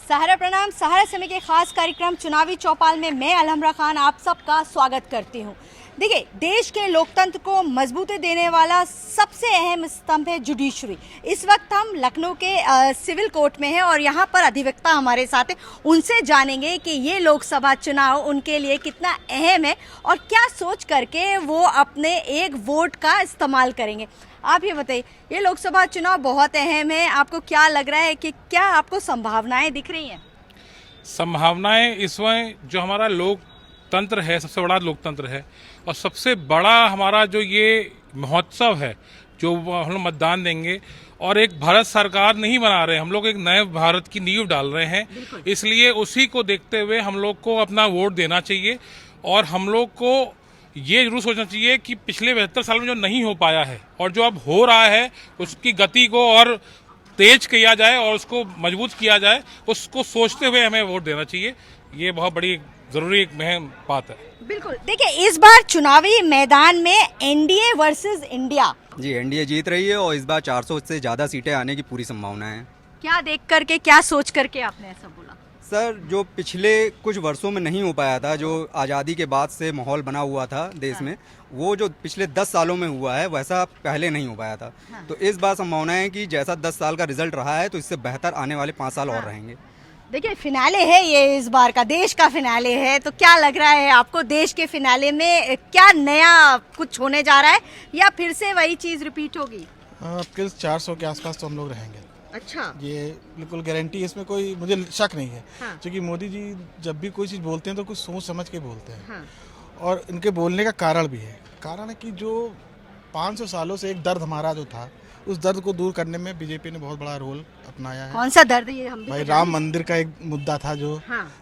सहारा प्रणाम। सहारा समय के खास कार्यक्रम चुनावी चौपाल में मैं अलहमरा खान आप सबका स्वागत करती हूं। देखिए, देश के लोकतंत्र को मजबूती देने वाला सबसे अहम स्तंभ है जुडिशरी। इस वक्त हम लखनऊ के सिविल कोर्ट में हैं और यहाँ पर अधिवक्ता हमारे साथ हैं। उनसे जानेंगे कि ये लोकसभा चुनाव उनके लिए कितना अहम है और क्या सोच करके वो अपने एक वोट का इस्तेमाल करेंगे। आप ये बताइए, ये लोकसभा चुनाव बहुत अहम है, आपको क्या लग रहा है कि क्या आपको संभावनाएं दिख रही हैं? संभावनाएं इसमें जो हमारा लोकतंत्र है, सबसे बड़ा लोकतंत्र है और सबसे बड़ा हमारा जो ये महोत्सव है, जो हम लोग मतदान देंगे और एक भारत सरकार नहीं बना रहे, हम लोग एक नए भारत की नींव डाल रहे हैं। इसलिए उसी को देखते हुए हम लोग को अपना वोट देना चाहिए और हम लोग को ये जरूर सोचना चाहिए कि पिछले 72 साल में जो नहीं हो पाया है और जो अब हो रहा है उसकी गति को और तेज किया जाए और उसको मजबूत किया जाए, उसको सोचते हुए हमें वोट देना चाहिए। ये बहुत बड़ी जरूरी एक अहम बात है। बिल्कुल। देखिए, इस बार चुनावी मैदान में एनडीए वर्सेस इंडिया। जी, एनडीए जीत रही है और इस बार 400 से ज़्यादा सीटें आने की पूरी संभावना है। क्या देख करके, क्या सोच करके आपने ऐसा बोला? सर, जो पिछले कुछ वर्षों में नहीं हो पाया था, जो आज़ादी के बाद से माहौल बना हुआ था देश में, वो जो पिछले 10 सालों में हुआ है वैसा पहले नहीं हो पाया था। तो इस बार संभावना है कि जैसा 10 साल का रिजल्ट रहा है तो इससे बेहतर आने वाले 5 साल और रहेंगे। देखिए, फिनाले है ये, इस बार का देश का फिनाले है, तो क्या लग रहा है आपको देश के फिनाले में क्या नया कुछ होने जा रहा है या फिर से वही चीज़ रिपीट होगी? आपके 400 के आसपास तो हम लोग रहेंगे। अच्छा, ये बिल्कुल गारंटी, इसमें कोई मुझे शक नहीं है। क्योंकि मोदी जी जब भी कोई चीज़ बोलते हैं तो कुछ सोच समझ के बोलते हैं। और इनके बोलने का कारण भी है। कारण है कि जो 500 सालों से एक दर्द हमारा जो था, उस दर्द को दूर करने में बीजेपी ने बहुत बड़ा रोल अपनाया है। कौन सा दर्द? ये हम भाई, राम मंदिर का एक मुद्दा था जो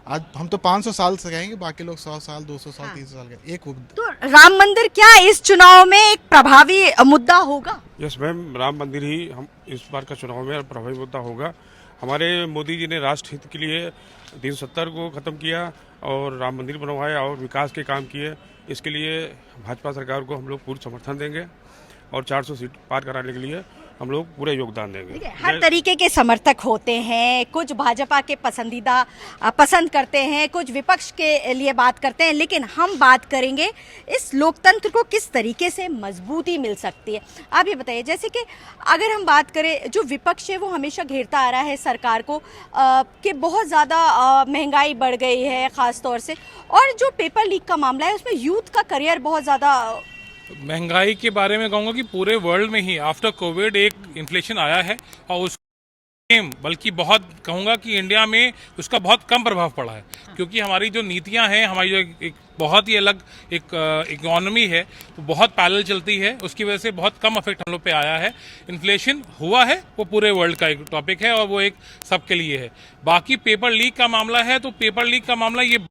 आज हम तो 500 साल से कहेंगे, बाकी लोग 100 साल 200 साल 300 साल के एक तो राम मंदिर क्या इस चुनाव में एक प्रभावी मुद्दा होगा? यस मैम, राम मंदिर ही हम इस बार का चुनाव में प्रभावी मुद्दा होगा। हमारे मोदी जी ने राष्ट्र हित के लिए 370 को खत्म किया और राम मंदिर बनवाया और विकास के काम किए। इसके लिए भाजपा सरकार को हम लोग पूर्ण समर्थन देंगे और 400 सीट पार कराने के लिए हम लोग पूरे योगदान देंगे। हर तरीके के समर्थक होते हैं, कुछ भाजपा के पसंदीदा पसंद करते हैं, कुछ विपक्ष के लिए बात करते हैं, लेकिन हम बात करेंगे इस लोकतंत्र को किस तरीके से मजबूती मिल सकती है। आप ये बताइए, जैसे कि अगर हम बात करें, जो विपक्ष है वो हमेशा घेरता आ रहा है सरकार को कि बहुत ज़्यादा महंगाई बढ़ गई है ख़ास तौर से, और जो पेपर लीक का मामला है उसमें यूथ का करियर बहुत ज़्यादा। महंगाई के बारे में कहूँगा कि पूरे वर्ल्ड में ही आफ्टर कोविड एक इन्फ्लेशन आया है और उस बल्कि बहुत कहूँगा कि इंडिया में उसका बहुत कम प्रभाव पड़ा है, क्योंकि हमारी जो नीतियाँ हैं, हमारी जो एक बहुत ही अलग एक इकोनॉमी है, वो बहुत पैरेलल चलती है। उसकी वजह से बहुत कम इफेक्ट हम लोग पे आया है। इन्फ्लेशन हुआ है वो पूरे वर्ल्ड का एक टॉपिक है और वो एक सबके लिए है। बाकी पेपर लीक का मामला है, तो पेपर लीक का मामला ये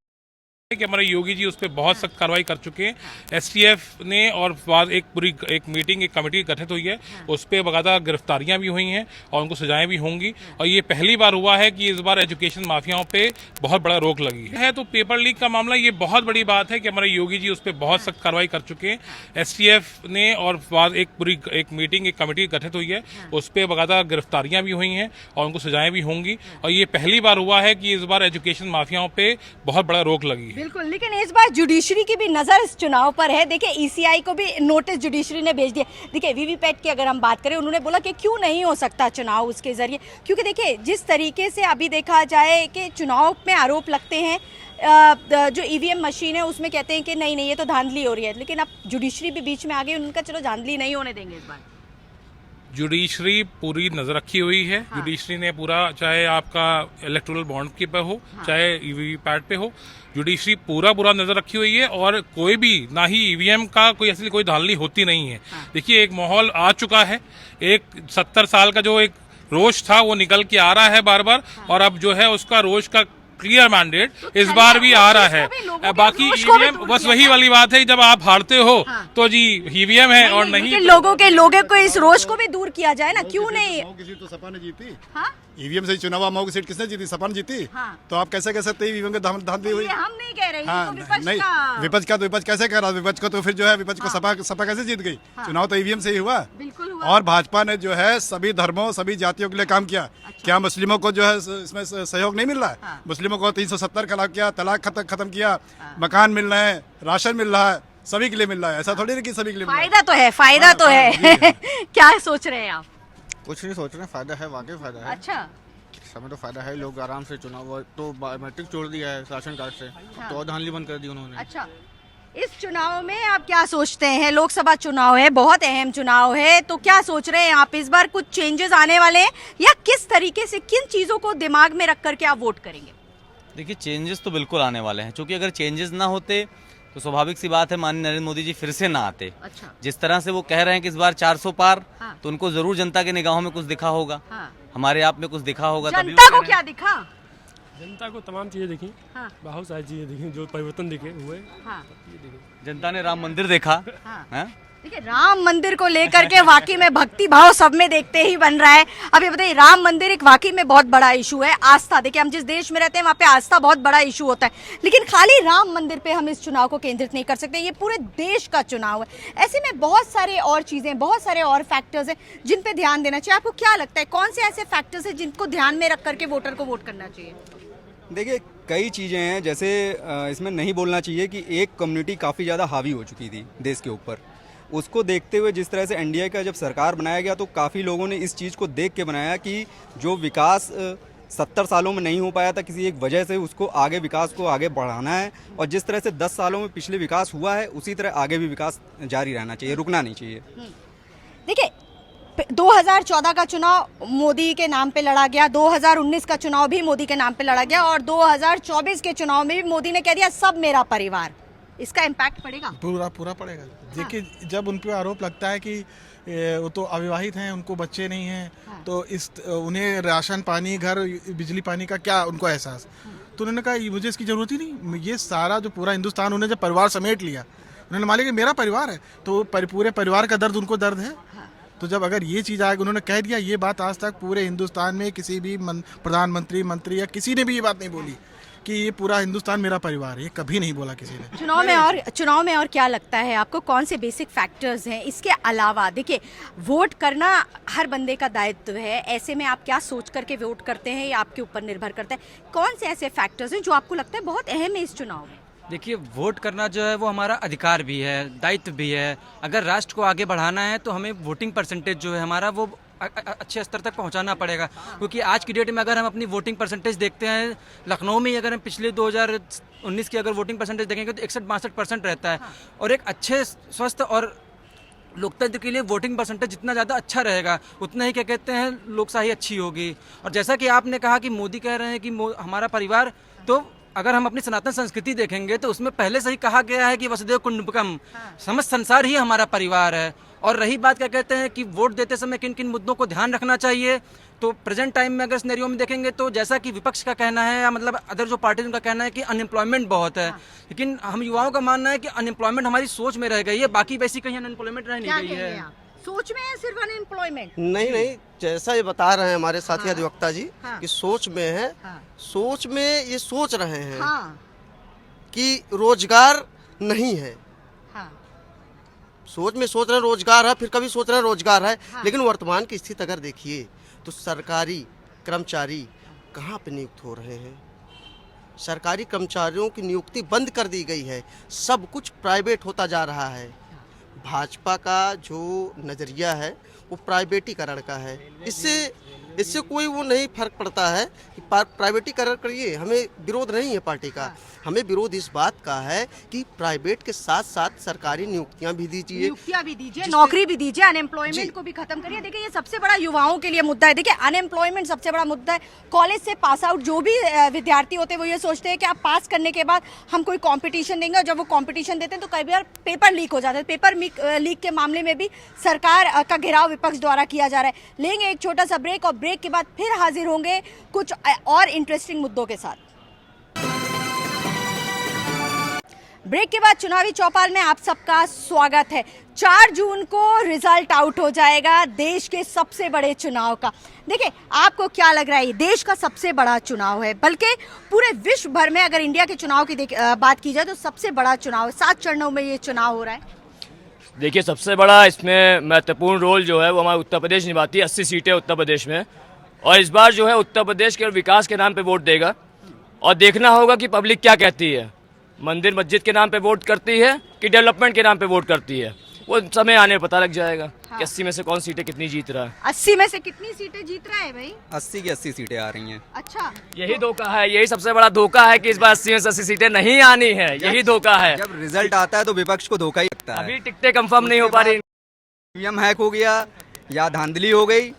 कि हमारे योगी जी उस पर बहुत सख्त कार्रवाई कर चुके हैं। एसटीएफ ने और बाद एक पूरी एक मीटिंग, एक कमेटी गठित हुई है, उस पर बकायदा गिरफ्तारियां भी हुई हैं और उनको सजाएं भी होंगी। और ये पहली बार हुआ है कि इस बार एजुकेशन माफियाओं पे बहुत बड़ा रोक लगी है। तो पेपर लीक का मामला ये बहुत बड़ी बात है कि हमारे योगी जी उस पर बहुत सख्त कार्रवाई कर चुके हैं। एसटीएफ ने और बाद एक पूरी एक मीटिंग, एक कमेटी गठित हुई है, उस पर बकायदा गिरफ्तारियां भी हुई हैं और उनको सजाएं भी होंगी। और ये पहली बार हुआ है कि इस बार एजुकेशन माफियाओं पे बहुत बड़ा रोक लगी। बिल्कुल, लेकिन इस बार जुडिशरी की भी नज़र इस चुनाव पर है। देखिए, ईसीआई को भी नोटिस जुडिशरी ने भेज दिया। देखिए, वीवीपैट की अगर हम बात करें, उन्होंने बोला कि क्यों नहीं हो सकता चुनाव उसके जरिए, क्योंकि देखिए जिस तरीके से अभी देखा जाए कि चुनाव में आरोप लगते हैं, जो ईवीएम मशीन है उसमें कहते हैं कि नहीं नहीं ये तो धांधली हो रही है, लेकिन अब जुडिशरी भी बीच में आ गई, उनका चलो धांधली नहीं होने देंगे इस बार। जुडिशरी पूरी नजर रखी हुई है। जुडिशरी ने पूरा, चाहे आपका इलेक्टोरल बॉन्ड के पे हो, चाहे ईवीपैट पे हो, जुडिशरी पूरा नजर रखी हुई है और कोई भी, ना ही ईवीएम का कोई ऐसी कोई धांधली होती नहीं है। देखिए, एक माहौल आ चुका है, एक 70 साल का जो एक रोष था वो निकल के आ रहा है बार बार, और अब जो है उसका रोष का क्लियर मैंडेट इस बार भी आ रहा है। बाकी ईवीएम बस वही वाली बात है, जब आप हारते हो तो जी ईवीएम है और नहीं लोगों को इस रोष को भी दूर किया जाए ना, क्यों नहीं? किसी तो सपा ने जीती। ईवीएम से चुनाव मऊ की सीट किसने जीती? सपा ने जीती। हाँ। तो आप कैसे कह सकते हैं ईवीएम के धांधली हुई? ये हम नहीं कह रहे, ये हाँ, तो विपक्ष नहीं का विपक्ष का तो विपक्ष कैसे कह रहा? विपक्ष को तो फिर जो है विपक्ष को सपा कैसे जीत गई? चुनाव तो ईवीएम से ही हुआ। बिल्कुल हुआ। और भाजपा ने जो है सभी धर्मों सभी जातियों के लिए काम किया। क्या मुस्लिमों को जो है इसमें सहयोग नहीं मिल रहा है? मुस्लिमों को 370 खिलाफ किया, तलाक खत्म किया, मकान मिल रहे हैं, राशन मिल रहा है, सभी के लिए मिल रहा है। ऐसा थोड़ी नहीं कि सभी के लिए मिल रहा है। फायदा तो है, फायदा तो है। क्या सोच रहे हैं आप? कुछ नहीं सोच रहे, फायदा है, वाकई फायदा है। अच्छा, समय तो फायदा है, लोग आराम से चुनाव तो बायोमेट्रिक छोड़ दिया है राशन कार्ड से, तो और धांधली बंद कर दी उन्होंने। अच्छा, इस चुनाव में आप क्या सोचते हैं? लोकसभा चुनाव है, बहुत अहम चुनाव है, तो क्या सोच रहे हैं आप? इस बार कुछ चेंजेस आने वाले हैं या किस तरीके से, किन चीजों को दिमाग में रख करके आप वोट करेंगे? देखिए, चेंजेस तो बिल्कुल आने वाले हैं, क्योंकि अगर चेंजेस ना होते तो स्वाभाविक सी बात है माननीय नरेंद्र मोदी जी फिर से ना आते। अच्छा। जिस तरह से वो कह रहे हैं कि इस बार 400 पार, हाँ। तो उनको जरूर जनता के निगाहों में कुछ दिखा होगा। हाँ। हमारे आप में कुछ दिखा होगा, तभी जनता वो को कह रहे क्या हैं। दिखा? जनता को तमाम चीज़ें दिखी, हाँ। बहुत सारी चीज़ें दिखी, जो परिवर्तन दिखे हुए। हाँ। जनता ने राम मंदिर देखा। हाँ। हैं? देखिए, राम मंदिर को लेकर के वाकई में भक्ति भाव सब में देखते ही बन रहा है। अब ये बताइए, राम मंदिर एक वाकई में बहुत बड़ा इशू है, आस्था। देखिए, हम जिस देश में रहते हैं वहाँ पे आस्था बहुत बड़ा इशू होता है, लेकिन खाली राम मंदिर पे हम इस चुनाव को केंद्रित नहीं कर सकते। ये पूरे देश का चुनाव है। ऐसे में बहुत सारे और चीजें, बहुत सारे और फैक्टर्स हैं जिन पे ध्यान देना चाहिए। आपको क्या लगता है, कौन से ऐसे फैक्टर्स हैं जिनको ध्यान में रख करके वोटर को वोट करना चाहिए? देखिए, कई चीज़ें हैं, जैसे इसमें नहीं बोलना चाहिए कि एक कम्युनिटी काफ़ी ज़्यादा हावी हो चुकी थी देश के ऊपर। उसको देखते हुए जिस तरह से एनडीए का जब सरकार बनाया गया, तो काफ़ी लोगों ने इस चीज़ को देख के बनाया कि जो विकास 70 सालों में नहीं हो पाया था किसी एक वजह से, उसको आगे विकास को आगे बढ़ाना है। और जिस तरह से 10 सालों में पिछले विकास हुआ है, उसी तरह आगे भी विकास जारी रहना चाहिए, रुकना नहीं चाहिए। देखिए, 2014 का चुनाव मोदी के नाम पे लड़ा गया, 2019 का चुनाव भी मोदी के नाम पे लड़ा गया, और 2024 के चुनाव में भी मोदी ने कह दिया सब मेरा परिवार। इसका इम्पैक्ट पड़ेगा? पूरा पड़ेगा। देखिए, जब उन पे आरोप लगता है कि वो तो अविवाहित हैं, उनको बच्चे नहीं हैं, तो उन्हें राशन पानी, घर, बिजली पानी का क्या उनको एहसास? तो उन्होंने कहा मुझे इसकी जरूरत ही नहीं। ये सारा जो पूरा हिंदुस्तान उन्होंने जब परिवार समेट लिया, उन्होंने मान लिया कि मेरा परिवार है, तो पूरे परिवार का दर्द उनको दर्द है। तो जब अगर ये चीज़ आएगी, उन्होंने कह दिया, ये बात आज तक पूरे हिंदुस्तान में किसी भी प्रधानमंत्री, मंत्री या किसी ने भी ये बात नहीं बोली कि ये पूरा हिंदुस्तान मेरा परिवार है। ये कभी नहीं बोला किसी ने। चुनाव में और क्या लगता है आपको, कौन से बेसिक फैक्टर्स हैं इसके अलावा? देखिए, वोट करना हर बंदे का दायित्व है, ऐसे में आप क्या सोच करके वोट करते हैं ये आपके ऊपर निर्भर करता है। कौन से ऐसे फैक्टर्स हैं जो आपको लगता है बहुत अहम है इस चुनाव में? देखिए, वोट करना जो है वो हमारा अधिकार भी है, दायित्व भी है। अगर राष्ट्र को आगे बढ़ाना है तो हमें वोटिंग परसेंटेज जो है हमारा वो अच्छे स्तर तक पहुंचाना पड़ेगा। क्योंकि आज की डेट में अगर हम अपनी वोटिंग परसेंटेज देखते हैं, लखनऊ में अगर हम पिछले 2019 की अगर वोटिंग परसेंटेज देखेंगे तो 61-62% रहता है। और एक अच्छे स्वस्थ और लोकतंत्र के लिए वोटिंग परसेंटेज जितना ज़्यादा अच्छा रहेगा, उतना ही क्या कहते हैं लोकशाही अच्छी होगी। और जैसा कि आपने कहा कि मोदी कह रहे हैं कि हमारा परिवार, तो अगर हम अपनी सनातन संस्कृति देखेंगे तो उसमें पहले से ही कहा गया है कि वसुदेव कुटुंबकम, समस्त संसार ही हमारा परिवार है। और रही बात क्या कहते हैं कि वोट देते समय किन किन मुद्दों को ध्यान रखना चाहिए, तो प्रेजेंट टाइम में अगर सिनेरियो में देखेंगे तो जैसा कि विपक्ष का कहना है या मतलब अदर जो पार्टी उनका कहना है कि अनएम्प्लॉयमेंट बहुत है, लेकिन हम युवाओं का मानना है कि अनएम्प्लॉयमेंट हमारी सोच में रह गई है, बाकी वैसी कहीं अनएम्प्लॉयमेंट रह नहीं गई है। सोच में है सिर्फ अनएम्प्लॉयमेंट? नहीं, जैसा ये बता रहे हैं हमारे साथी अधिवक्ता जी कि सोच में है। सोच में ये सोच रहे हैं कि रोजगार नहीं है। सोच में सोच रहे हैं रोजगार है, फिर कभी सोच रहे हैं रोजगार है। लेकिन वर्तमान की स्थिति अगर देखिए तो सरकारी कर्मचारी कहाँ पे नियुक्त हो रहे हैं? सरकारी कर्मचारियों की नियुक्ति बंद कर दी गई है, सब कुछ प्राइवेट होता जा रहा है। भाजपा का जो नज़रिया है वो प्राइवेटीकरण का है। इससे कोई वो नहीं फर्क पड़ता है कि प्राइवेटीकरण करिए, हमें विरोध नहीं है पार्टी का। हमें विरोध इस बात का है कि प्राइवेट के साथ साथ सरकारी नियुक्तियां भी दीजिए, नौकरी भी दीजिए, अनएम्प्लॉयमेंट को भी खत्म करिए। देखिए, ये सबसे बड़ा युवाओं के लिए मुद्दा है। देखिए, अनएम्प्लॉयमेंट सबसे बड़ा मुद्दा है। कॉलेज से पास आउट जो भी विद्यार्थी होते हैं वो ये सोचते हैं कि आप पास करने के बाद हम कोई कंपटीशन देंगे, और जब वो कंपटीशन देते हैं तो कई बार पेपर लीक हो जाता है। पेपर लीक के मामले में भी सरकार का घेराव विपक्ष द्वारा किया जा रहा है। लेंगे एक छोटा सा ब्रेक, और ब्रेक के बाद फिर हाजिर होंगे कुछ और इंटरेस्टिंग मुद्दों के साथ। ब्रेक के बाद चुनावी चौपाल में आप सबका स्वागत है। 4 जून को रिजल्ट आउट हो जाएगा देश के सबसे बड़े चुनाव का। देखिए, आपको क्या लग रहा है, ये देश का सबसे बड़ा चुनाव है, बल्कि पूरे विश्व भर में अगर इंडिया के चुनाव की बात की जाए तो सबसे बड़ा चुनाव है। 7 चरणों में ये चुनाव हो रहा है। देखिए, सबसे बड़ा इसमें महत्वपूर्ण रोल जो है वो हमारा उत्तर प्रदेश निभाती है। 80 सीटें उत्तर प्रदेश में, और इस बार जो है उत्तर प्रदेश के विकास के नाम पे वोट देगा। और देखना होगा कि पब्लिक क्या कहती है, मंदिर मस्जिद के नाम पे वोट करती है कि डेवलपमेंट के नाम पे वोट करती है। वो समय आने पता लग जाएगा कि 80 में से कौन सीटें कितनी जीत रहा है। 80 में से कितनी सीटें जीत रहा है भाई? 80 की 80 सीटें आ रही हैं। अच्छा, यही धोखा है, यही सबसे बड़ा धोखा है कि इस बार 80 में से 80 सीटें नहीं आनी है। यही धोखा है। जब रिजल्ट आता है तो विपक्ष को धोखा ही लगता है। अभी टिकटें कंफर्म नहीं हो पा रही, ईवीएम हैक हो गया या धांधली हो गई।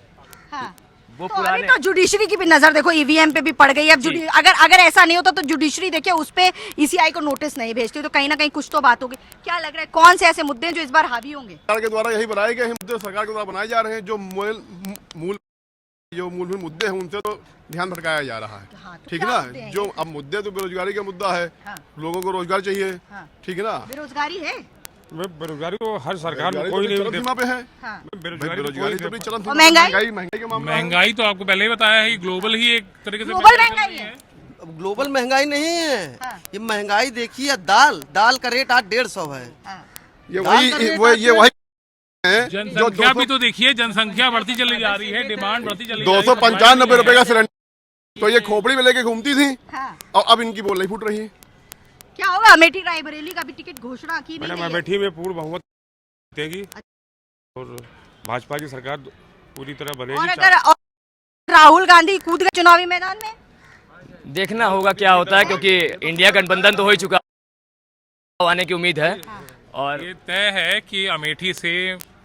हाँ। वो तो अभी पुराने तो जुडिशरी की भी नजर देखो ईवीएम पे भी पड़ गई है। अब अगर ऐसा नहीं होता तो जुडिशरी देखिए उस पे ईसीआई को नोटिस नहीं भेजती, तो कहीं ना कहीं कुछ तो बात होगी। क्या लग रहा है, कौन से ऐसे मुद्दे हैं जो इस बार हावी होंगे? सरकार के द्वारा यही बनाए गए हैं मुद्दे, सरकार के द्वारा बनाए जा रहे हैं। जो मूलभूत मुद्दे हैं उनसे तो ध्यान भटकाया जा रहा है। हाँ, तो ठीक है क्या ना। मुद्दे हैं जो ये? अब मुद्दे तो बेरोजगारी का मुद्दा है। हाँ। लोगों को रोजगार चाहिए। हाँ। ठीक है ना। बेरोजगारी है, बेरोजगारी तो हर सरकार में बेरोजगारी कोई तो नहीं चरम सीमा पे है। हाँ। बेरोजगारी तो भी चरम और सीमा। महंगाई? महंगाई के मामले में महंगाई तो आपको पहले ही बताया है कि ग्लोबल ही एक तरीके से ग्लोबल महंगाई है। अब ग्लोबल महंगाई नहीं है। हाँ। ये महंगाई देखिए, दाल का रेट आज 150 है। हाँ। ये वही है। जनसंख्या भी तो देखिए, जनसंख्या बढ़ती चली जा रही है, डिमांड बढ़ती चली जा रही है। 295 रुपए का सिलेंडर तो ये खोपड़ी में लेके घूमती थी, हाँ। और अब इनकी बोल नहीं फूट रही है। क्या होगा, अमेठी रायबरेली का भी टिकट घोषणा की नहीं मैडम, गई है? अमेठी में पूर्ण बहुमत देगी और भाजपा की सरकार पूरी तरह और बनेगी। अगर राहुल गांधी कूद गए चुनावी मैदान में? देखना होगा क्या होता है, क्योंकि इंडिया गठबंधन तो हो ही चुका, आने की उम्मीद है। और ये तय है कि अमेठी से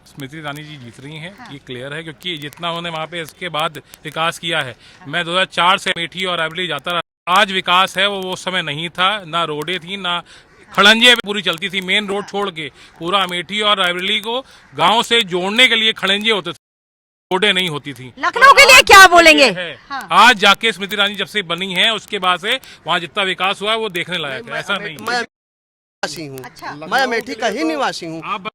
स्मृति ईरानी जी जीत रही हैं। ये क्लियर है, क्योंकि जितना उन्होंने वहाँ पे इसके बाद विकास किया है। मैं 2004 से अमेठी और रायबरेली जाता रहा। आज विकास है वो समय नहीं था, ना रोडें थी, ना खड़ंजे पूरी चलती थी। मेन रोड छोड़ के पूरा अमेठी और रायबरेली को गांव से जोड़ने के लिए खड़ंजे होते थे, रोडें नहीं होती थी। लखनऊ के लिए क्या बोलेंगे? हाँ। आज जाके स्मृति ईरानी जब से बनी है उसके बाद से वहाँ जितना विकास हुआ है वो देखने लायक है। ऐसा नहीं मैं निवासी हूँ। अच्छा। मैं अमेठी का ही निवासी हूँ। आप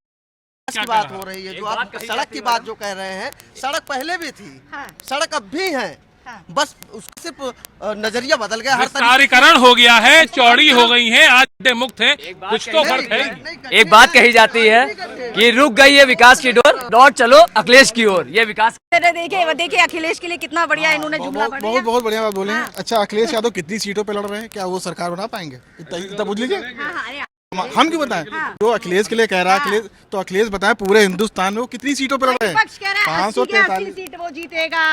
की बात हो रही है, जो आप सड़क की बात जो कह रहे हैं, सड़क पहले भी थी। हाँ। सड़क अब भी है। हाँ। बस उसका सिर्फ नजरिया बदल गया। हर विस्तारीकरण हो गया है, चौड़ी हो गई है, आज मुक्त है। कुछ तो फर्क है। एक बात कही जाती है कि रुक गई है विकास की डोर, लौट चलो अखिलेश की ओर। ये विकास देखिए अखिलेश के लिए कितना बढ़िया इन्होंने जुमला पढ़ लिया। बहुत बढ़िया बात बोले हैं। अच्छा, अखिलेश यादव कितनी सीटों पे लड़ रहे हैं, क्या वो सरकार बना पाएंगे? इतना पूछ लीजिए। हाँ, हाँ, अरे हम क्यों बताएं? जो अखिलेश के लिए कह रहा है अखिलेश, तो अखिलेश बताएं पूरे हिंदुस्तान में वो कितनी सीटों पर लड़ रहे हैं? विपक्ष कह रहा है 543 सीट वो जीतेगा।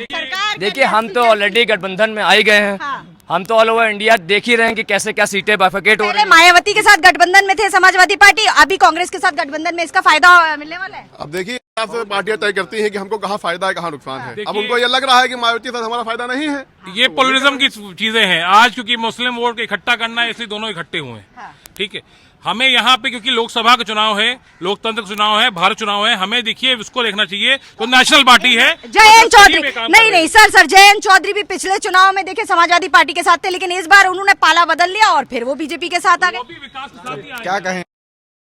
सरकार देखिए, हम तो ऑलरेडी गठबंधन में आ ही गए हैं। हाँ। हम तो ऑल ओवर इंडिया देख ही रहे हैं कि कैसे क्या सीटें बाइफरकेट हो रही पहले हैं। मायावती के साथ गठबंधन में थे समाजवादी पार्टी, अभी कांग्रेस के साथ गठबंधन में, इसका फायदा मिलने वाला है। अब देखिए, पार्टियां तय करती हैं कि हमको कहाँ फायदा है, कहाँ नुकसान है। अब उनको ये लग रहा है कि मायावती के साथ हमारा फायदा नहीं है। ये पोलरिज्म की चीजें हैं आज, क्योंकि मुस्लिम वोट इकट्ठा करना है, इसलिए दोनों इकट्ठे हुए हैं। ठीक है, हमें यहाँ पे क्योंकि लोकसभा का चुनाव है, लोकतंत्र का चुनाव है, भारत चुनाव है, हमें देखिए उसको देखना चाहिए। तो नेशनल पार्टी है जयंत चौधरी, नहीं सर जयंत चौधरी भी पिछले चुनाव में देखे समाजवादी पार्टी के साथ थे, लेकिन इस बार उन्होंने पाला बदल लिया और फिर वो बीजेपी के साथ आ गए। विकास के साथ ही आए। क्या कहें,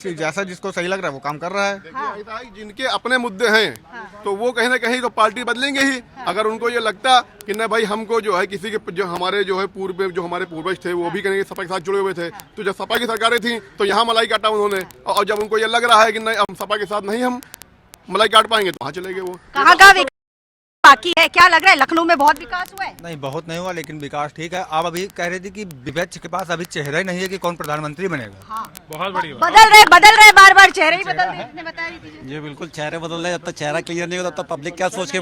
जैसा जिसको सही लग रहा है वो काम कर रहा है। ऐसा है, जिनके अपने मुद्दे हैं तो वो कहीं ना कहीं तो पार्टी बदलेंगे ही। अगर उनको ये लगता कि न भाई हमको जो है किसी के जो हमारे जो है पूर्व जो हमारे पूर्वज थे वो भी कहीं सपा के साथ जुड़े हुए थे, तो जब सपा की सरकारें थी तो यहाँ मलाई काटा उन्होंने, और जब उनको ये लग रहा है कि नहीं हम सपा के साथ नहीं हम मलाई काट पाएंगे तो वहाँ चले गए वो। कहाँ का विकास बाकी है? क्या लग रहा है, लखनऊ में बहुत विकास हुआ है? नहीं, बहुत नहीं हुआ, लेकिन विकास ठीक है। आप अभी कह रहे थे कि विपक्ष के पास अभी चेहरा ही नहीं है कि कौन प्रधानमंत्री बनेगा। हाँ। बहुत बड़ी बात। बदल रहे बार चेहरे ही बदल रहे, इसने बता रही थी। ये बिल्कुल चेहरे बदल रहे, जब तक चेहरा क्लियर नहीं होता तब तक पब्लिक क्या सोच के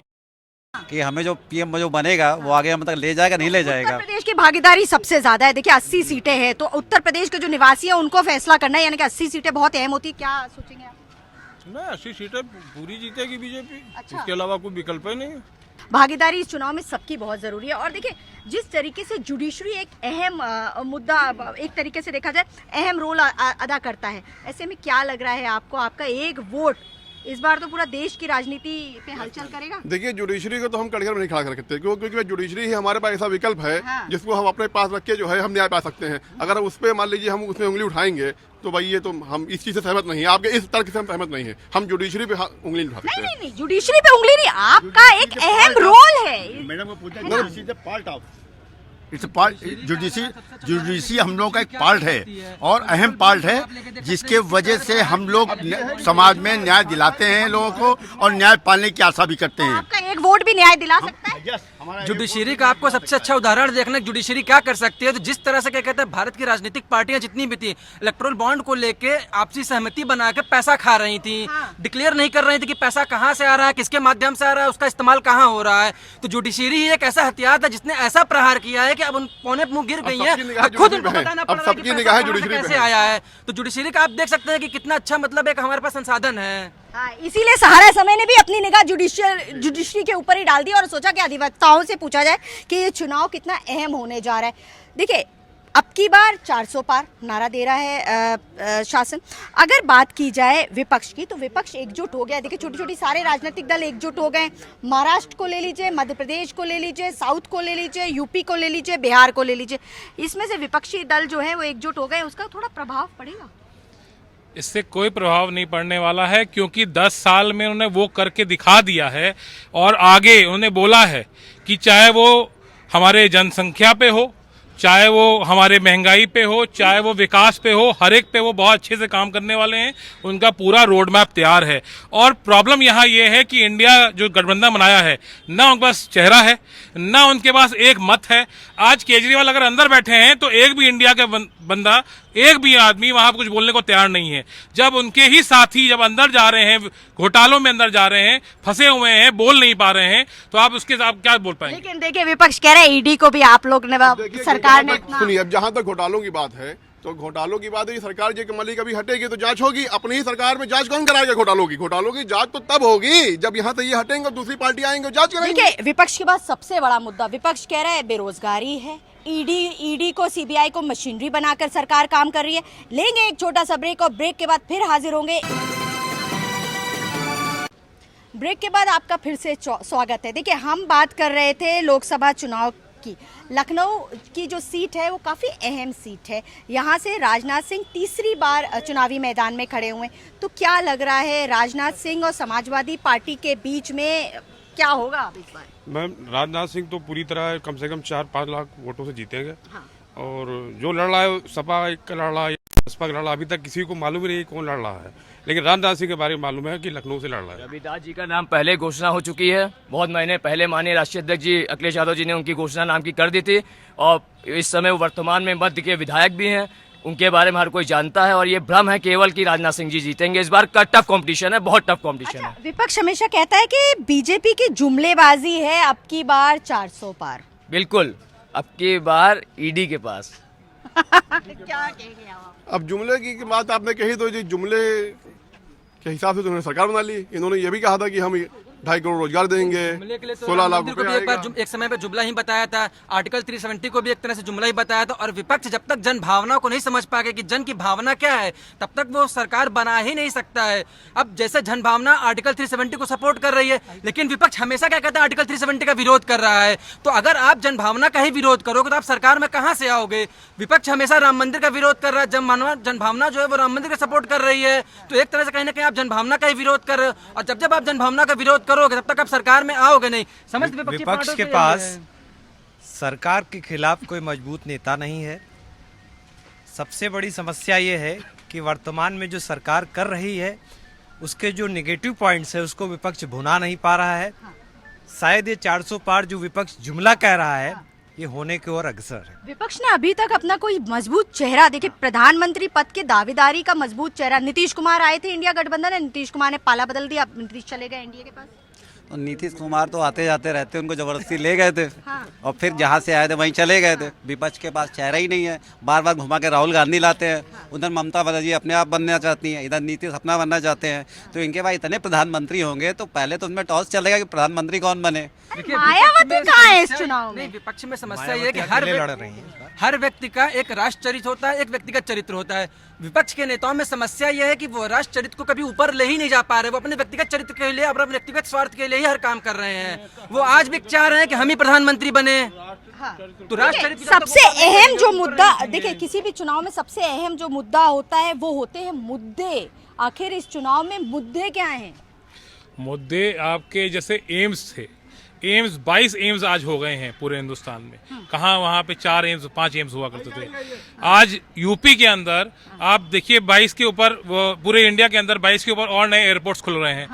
कि हमें जो पीएम जो बनेगा वो आगे हम तक ले जाएगा नहीं ले जाएगा। उत्तर प्रदेश की भागीदारी सबसे ज्यादा है। देखिए 80 सीटें हैं, तो उत्तर प्रदेश के जो निवासी हैं उनको फैसला करना है, यानी कि 80 सीटें बहुत अहम होती है। क्या सोचेंगे आप? नहीं, 80 सीटें पूरी जीतेगी बीजेपी। अच्छा। इसके अलावा कोई विकल्प ही नहीं है। भागीदारी इस चुनाव में सबकी बहुत जरूरी है। और देखिए, जिस तरीके से जुडिशरी एक अहम मुद्दा, एक तरीके से देखा जाए अहम रोल अदा करता है, ऐसे में क्या लग रहा है आपको, आपका एक वोट इस बार तो पूरा देश की राजनीति पे हलचल करेगा। देखिए जुडिशरी को तो हम कड़कर में नहीं खड़ा कर सकते, क्योंकि जुडिशरी ही हमारे पास ऐसा विकल्प है जिसको हम अपने पास रख के जो है हम न्याय पा सकते हैं। अगर उस पर मान लीजिए हम उसमें उंगली उठाएंगे तो भाई ये तो हम इस चीज से सहमत नहीं है, आपके इस तर्क से हम सहमत नहीं है। हम जुडिशरी पे उंगली नहीं उठा सकते। नहीं, जुडिशरी पे उंगली नहीं, आपका एक अहम रोल है। मैडम को पूछा part of its part judiciary हम लोग का एक पार्ट है और अहम पार्ट है, जिसके वजह से हम लोग समाज में न्याय दिलाते हैं लोगों को और न्याय पाने की आशा भी करते हैं। आपका एक वोट भी न्याय दिला सकता है। जुडिशरी का आपको सबसे अच्छा उदाहरण देखना है जुडिशरी क्या कर सकती है। तो जिस तरह से क्या कहते हैं भारत की राजनीतिक पार्टियां जितनी भी थी इलेक्टोरल बॉन्ड को लेके आपसी सहमति बना के पैसा खा रही थी, डिक्लेयर नहीं कर रही थी कि पैसा कहां से आ रहा है, किसके माध्यम से आ रहा है, उसका इस्तेमाल कहां हो रहा है। तो जुडिशरी ही एक ऐसा हथियार था जिसने ऐसा प्रहार किया है कि अब उन पौने मुंह गिर गई है, खुद उनको बताना पड़ रहा है कि पैसा कहां से कैसे आया है। तो जुडिशरी का आप देख सकते हैं कि कितना अच्छा मतलब एक हमारे पास संसाधन है। इसीलिए सहारा समय ने भी अपनी निगाह जुडिशरी के ऊपर ही डाल दी और सोचा कि अधिवक्ताओं से पूछा जाए कि ये चुनाव कितना अहम होने जा रहा है। देखिए अब की बार 400 पार नारा दे रहा है शासन। अगर बात की जाए विपक्ष की तो विपक्ष एकजुट हो गया। देखिए छोटी छोटी सारे राजनीतिक दल एकजुट हो गए। महाराष्ट्र को ले लीजिए, मध्य प्रदेश को ले लीजिए, साउथ को ले लीजिए, यूपी को ले लीजिए, बिहार को ले लीजिए, इसमें से विपक्षी दल जो है वो एकजुट हो गए। उसका थोड़ा प्रभाव पड़ेगा? इससे कोई प्रभाव नहीं पड़ने वाला है, क्योंकि 10 साल में उन्होंने वो करके दिखा दिया है और आगे उन्होंने बोला है कि चाहे वो हमारे जनसंख्या पे हो, चाहे वो हमारे महंगाई पे हो, चाहे वो विकास पे हो, हर एक पे वो बहुत अच्छे से काम करने वाले हैं। उनका पूरा रोड मैप तैयार है। और प्रॉब्लम यहाँ ये है कि इंडिया जो गठबंधन बनाया है, ना उनके पास चेहरा है, ना उनके पास एक मत है। आज केजरीवाल अगर अंदर बैठे हैं तो एक भी इंडिया का बंदा, एक भी आदमी वहां पर कुछ बोलने को तैयार नहीं है। जब उनके ही साथी जब अंदर जा रहे हैं, घोटालों में अंदर जा रहे हैं, फंसे हुए हैं, बोल नहीं पा रहे हैं, तो आप उसके साथ क्या बोल पाएंगे? लेकिन देखिए विपक्ष कह रहे हैं ईडी को भी आप लोग ने, सरकार ने सुनिए, अब जहाँ तक घोटालों की बात है तो घोटालों की बात है, सरकार जे मलिक अभी हटेगी तो जांच होगी। अपनी ही सरकार में जांच कौन कराएगा घोटालों की? घोटालों की जांच तो तब होगी जब यहाँ से ये हटेंगे, दूसरी पार्टी आएंगे, जांच करेंगे। देखिए विपक्ष के पास सबसे बड़ा मुद्दा, विपक्ष कह रहा है बेरोजगारी है, ईडी को, सीबीआई को मशीनरी बनाकर सरकार काम कर रही है। लेंगे एक छोटा सा ब्रेक और ब्रेक के बाद फिर हाजिर होंगे। ब्रेक के बाद आपका फिर से स्वागत है। देखिए हम बात कर रहे थे लोकसभा चुनाव की। लखनऊ की जो सीट है वो काफ़ी अहम सीट है। यहाँ से राजनाथ सिंह तीसरी बार चुनावी मैदान में खड़े हुए। तो क्या लग रहा है राजनाथ सिंह और समाजवादी पार्टी के बीच में क्या होगा अब इस बार? मैम राजनाथ सिंह तो पूरी तरह कम से कम 4-5 लाख वोटों से जीतेंगे। और जो लड़ रहा है सपा का लड़ रहा है, बसपा का लड़ रहा है, अभी तक किसी को मालूम ही नहीं कौन लड़ रहा है। लेकिन राजनाथ सिंह के बारे में मालूम है कि लखनऊ से लड़ रहा है। रविदास जी का नाम पहले घोषणा हो चुकी है, बहुत महीने पहले माननीय राष्ट्रीय अध्यक्ष जी अखिलेश यादव जी ने उनकी घोषणा नाम की कर दी थी। और इस समय वर्तमान में मध्य के विधायक भी हैं, उनके बारे में हर कोई जानता है। और ये भ्रम है केवल कि राजनाथ सिंह जी जीतेंगे। इस बार का टफ कंपटीशन है, बहुत टफ कंपटीशन है। विपक्ष हमेशा कहता है कि बीजेपी की जुमलेबाजी है, अब की बार 400 पार। बिल्कुल, अब की बार ईडी के पास। क्या कहेंगे आप? अब जुमले की बात आपने कही तो ये जुमले के हिसाब से तो उन्होंने सरकार बना ली। इन्होंने ये भी कहा था कि हम 2.5 करोड़ रोजगार देंगे, 16 लाख रुपए। एक समय पे जुमला ही बताया था, आर्टिकल 370 को भी एक तरह से जुमला ही बताया था। और विपक्ष जब तक जन भावना को नहीं समझ पाएगा कि जन की भावना क्या है, तब तक वो सरकार बना ही नहीं सकता है। अब जैसे जन भावना आर्टिकल 370 को सपोर्ट कर रही है, लेकिन विपक्ष हमेशा क्या कहता है, आर्टिकल 370 का विरोध कर रहा है। तो अगर आप जन भावना का ही विरोध करोगे तो आप सरकार में कहां से आओगे? विपक्ष हमेशा राम मंदिर का विरोध कर रहा है, जन भावना जो है वो राम मंदिर का सपोर्ट कर रही है। तो एक तरह से कहीं ना कहीं आप जन भावना का ही विरोध कर रहे हो। और जब आप जन भावना का विरोध करोगे तब तक आप सरकार में आओगे नहीं। समझ विपक्ष के पास सरकार के खिलाफ कोई मजबूत नेता नहीं है। सबसे बड़ी समस्या ये है कि वर्तमान में जो सरकार कर रही है उसके जो नेगेटिव पॉइंट्स है उसको विपक्ष भुना नहीं पा रहा है। शायद ये 400 पार जो विपक्ष जुमला कह रहा है ये होने की ओर अग्रसर है। विपक्ष ने अभी तक अपना कोई मजबूत चेहरा, देखिए प्रधानमंत्री पद के दावेदारी का मजबूत चेहरा, नीतीश कुमार आए थे इंडिया गठबंधन है, नीतीश कुमार ने पाला बदल दिया, अब नीतीश चले गए एनडीए के पास। तो नीतीश कुमार तो आते जाते रहते, उनको जबरदस्ती ले गए थे और फिर जहाँ से आए थे वहीं चले गए थे। विपक्ष के पास चेहरा ही नहीं है, बार बार घुमा के राहुल गांधी लाते हैं। उधर ममता बनर्जी अपने आप बनना चाहती हैं, इधर नीतीश अपना बनना चाहते हैं। तो इनके पास इतने प्रधानमंत्री होंगे तो पहले तो उनमें टॉस चलेगा कि प्रधानमंत्री कौन बने। मायावती कहाँ है इस चुनाव में? विपक्ष में समस्या ये है कि हर व्यक्ति का एक राष्ट्र चरित्र होता है, एक व्यक्तिगत चरित्र होता है। विपक्ष के नेताओं में समस्या यह है कि वो राष्ट्र चरित्र को कभी ऊपर ले ही नहीं जा पा रहे। वो अपने व्यक्तिगत चरित्र के लिए, अपने व्यक्तिगत स्वार्थ के लिए ही हर काम कर रहे हैं। वो आज भी चाह रहे हैं कि हम ही प्रधानमंत्री बने। तो राष्ट्र चरित्र सबसे अहम जो मुद्दा, देखिए किसी भी चुनाव में सबसे अहम जो मुद्दा होता है वो होते हैं मुद्दे। आखिर इस चुनाव में मुद्दे क्या हैं? मुद्दे आपके जैसे एम्स थे, एम्स 22 एम्स आज हो गए हैं पूरे हिंदुस्तान में। कहाँ वहाँ पे 4 एम्स 5 एम्स हुआ करते थे। आज यूपी के अंदर आप देखिए 22 के ऊपर, पूरे इंडिया के अंदर 22 के ऊपर और नए एयरपोर्ट्स खुल रहे हैं।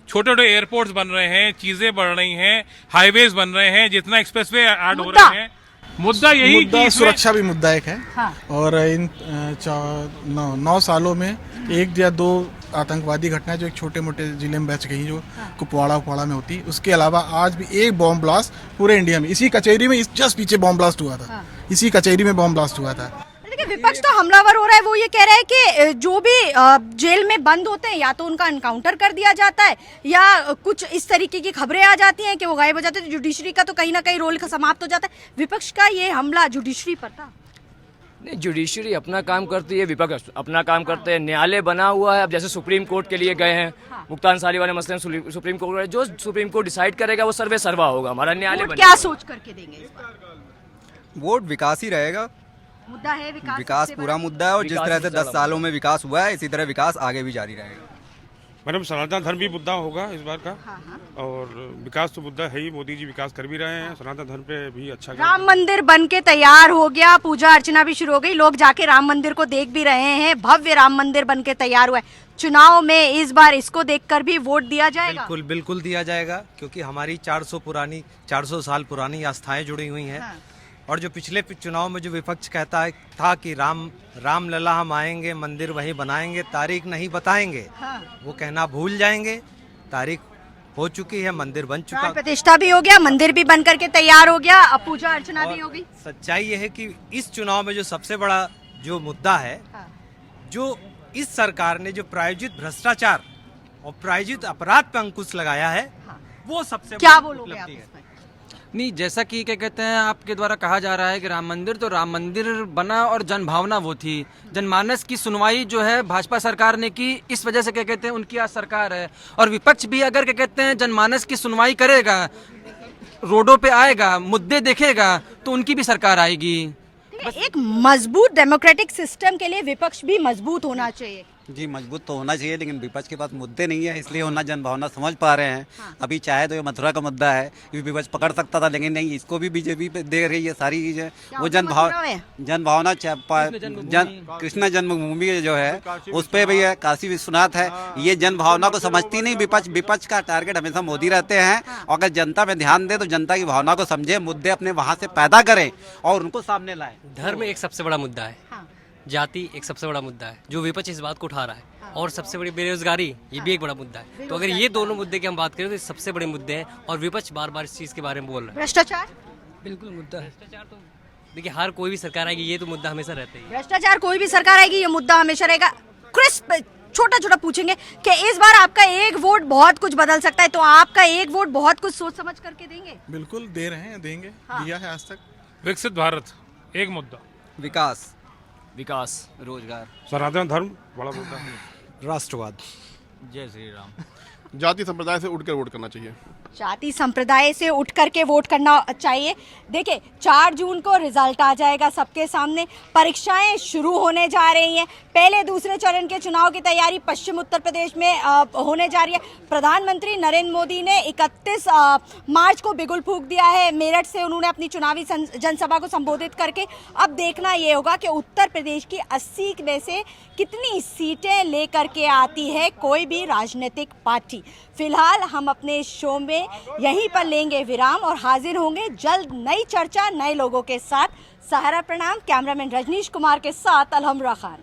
छोटे छोटे एयरपोर्ट्स बन रहे हैं, चीजें बढ़ रही हैं, हाईवेज बन रहे हैं, जितना एक्सप्रेसवे ऐड हो रहे हैं। मुद्दा यही कि सुरक्षा भी मुद्दा एक है। और इन 9 सालों में 1 या 2 आतंकवादी घटनाएं जो एक छोटे मोटे जिले में बच गई, जो कुपवाड़ा में होती, उसके अलावा आज भी एक बॉम्ब ब्लास्ट पूरे इंडिया में, इसी कचहरी में जस्ट पीछे बॉम्ब ब्लास्ट हुआ था। इसी कचहरी में बॉम्ब ब्लास्ट हुआ था। देखिए विपक्ष तो हमलावर हो रहा है। वो ये कह रहा है कि जो भी जेल में बंद होते हैं या तो उनका एनकाउंटर कर दिया जाता है या कुछ इस तरीके की खबरें आ जाती हैं कि वो गायब हो जाते हैं। जुडिशरी का तो कहीं ना कहीं रोल समाप्त हो जाता है। विपक्ष का ये हमला जुडिशरी पर था। नहीं, जुडिशरी अपना काम करती है, विपक्ष अपना काम करते हैं। न्यायालय बना हुआ है। अब जैसे सुप्रीम कोर्ट के लिए गए हैं, मुख्तार अंसारी वाले मसले में सुप्रीम कोर्ट, जो सुप्रीम कोर्ट डिसाइड करेगा वो सर्वे सर्वा होगा। हमारा न्यायालय क्या सोच करके देंगे इस बार? वोट विकास ही रहेगा। मुद्दा है विकास, विकास पूरा मुद्दा है और जिस तरह से 10 सालों में विकास हुआ है इसी तरह विकास आगे भी जारी रहेगा। मैडम, सनातन धर्म भी मुद्दा होगा इस बार का। और विकास तो मुद्दा है ही, मोदी जी विकास कर भी रहे हैं, सनातन धर्म पे भी अच्छा। राम मंदिर बन के तैयार हो गया, पूजा अर्चना भी शुरू हो गई, लोग जाके राम मंदिर को देख भी रहे हैं। भव्य राम मंदिर बन के तैयार हुआ है। चुनाव में इस बार इसको देखकर भी वोट दिया जाएगा? बिल्कुल दिया जाएगा, क्योंकि हमारी 400 साल पुरानी आस्थाएं जुड़ी हुई हैं। और जो पिछले चुनाव में जो विपक्ष कहता था कि राम लला हम आएंगे, मंदिर वहीं बनाएंगे, तारीख नहीं बताएंगे, वो कहना भूल जाएंगे। तारीख हो चुकी है, मंदिर बन चुका, प्रतिष्ठा भी हो गया, मंदिर भी बन करके तैयार हो गया, अब पूजा अर्चना भी हो गई। सच्चाई ये है कि इस चुनाव में जो सबसे बड़ा जो मुद्दा है, जो इस सरकार ने जो प्रायोजित भ्रष्टाचार और प्रायोजित अपराध पर अंकुश लगाया है, वो सबसे क्या बोलोगे आप इसमें? नहीं, जैसा कि क्या कहते हैं, आपके द्वारा कहा जा रहा है कि राम मंदिर, तो राम मंदिर बना और जनभावना वो थी। जनमानस की सुनवाई जो है भाजपा सरकार ने की, इस वजह से क्या कहते हैं उनकी आज सरकार है। और विपक्ष भी अगर क्या कहते हैं जनमानस की सुनवाई करेगा, रोडों पे आएगा, मुद्दे देखेगा, तो उनकी भी सरकार आएगी। एक मजबूत डेमोक्रेटिक सिस्टम के लिए विपक्ष भी मजबूत होना चाहिए। जी, मजबूत तो होना चाहिए, लेकिन विपक्ष के पास मुद्दे नहीं है, इसलिए उन्हें जनभावना समझ पा रहे हैं। अभी चाहे तो ये मथुरा का मुद्दा है, ये विपक्ष पकड़ सकता था, लेकिन नहीं, इसको भी बीजेपी पे दे रही है सारी चीजें। वो जनभावना कृष्ण जन्मभूमि जो है उस पर भी है, काशी विश्वनाथ है, ये जनभावना को समझती नहीं विपक्ष। विपक्ष का टारगेट हमेशा मोदी रहते हैं। और अगर जनता में ध्यान दे तो जनता की भावना को समझे, मुद्दे अपने वहाँ से पैदा करें और उनको सामने लाए। धर्म एक सबसे बड़ा मुद्दा है, जाति एक सबसे बड़ा मुद्दा है जो विपक्ष इस बात को उठा रहा है। और सबसे बड़ी बेरोजगारी, ये भी एक बड़ा मुद्दा है। तो अगर ये दोनों मुद्दे की हम बात करें तो ये सबसे बड़े मुद्दे हैं और विपक्ष बार बार इस चीज़ के बारे में बोल रहा है। भ्रष्टाचार बिल्कुल मुद्दा है। भ्रष्टाचार तो देखिए हर कोई भी सरकार आएगी, ये तो मुद्दा हमेशा रहता है। भ्रष्टाचार कोई भी सरकार आएगी, ये मुद्दा हमेशा रहेगा। क्रिस्प छोटा छोटा पूछेंगे कि इस बार आपका एक वोट बहुत कुछ बदल सकता है, तो आपका एक वोट बहुत कुछ सोच समझ करके देंगे? बिल्कुल दे रहे हैं, देंगे, दिया है आज तक। विकसित भारत एक मुद्दा, विकास, रोजगार, सनातन धर्म बड़ा मुद्दा है, राष्ट्रवाद, जय श्री राम। जाति संप्रदाय से उठकर वोट करना चाहिए। जाति संप्रदाय से उठ करके वोट करना चाहिए। देखिए 4 जून को रिजल्ट आ जाएगा सबके सामने, परीक्षाएं शुरू होने जा रही हैं। पहले दूसरे चरण के चुनाव की तैयारी पश्चिम उत्तर प्रदेश में होने जा रही है। प्रधानमंत्री नरेंद्र मोदी ने 31 मार्च को बिगुल फूंक दिया है। मेरठ से उन्होंने अपनी चुनावी जनसभा को संबोधित करके, अब देखना ये होगा कि उत्तर प्रदेश की 80 में से कितनी सीटें लेकर के आती है कोई भी राजनीतिक पार्टी। फिलहाल हम अपने शो में यहीं पर लेंगे विराम और हाजिर होंगे जल्द नई चर्चा नए लोगों के साथ। सहारा प्रणाम, कैमरामैन रजनीश कुमार के साथ अलहमरा खान।